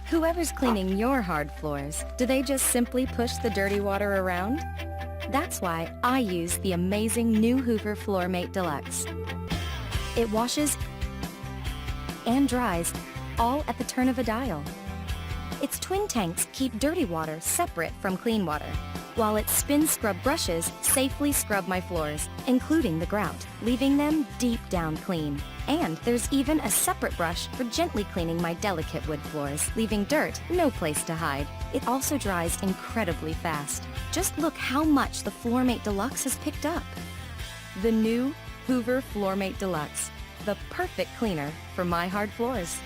Whoever's cleaning your hard floors, do they just simply push the dirty water around? That's why I use the amazing new Hoover FloorMate Deluxe. It washes and dries all at the turn of a dial. Its twin tanks keep dirty water separate from clean water, while its SpinScrub brushes safely scrub my floors, including the grout, leaving them deep down clean. And there's even a separate brush for gently cleaning my delicate wood floors, leaving dirt no place to hide. It also dries incredibly fast. Just look how much the FloorMate Deluxe has picked up. The new Hoover FloorMate Deluxe, the perfect cleaner for my hard floors.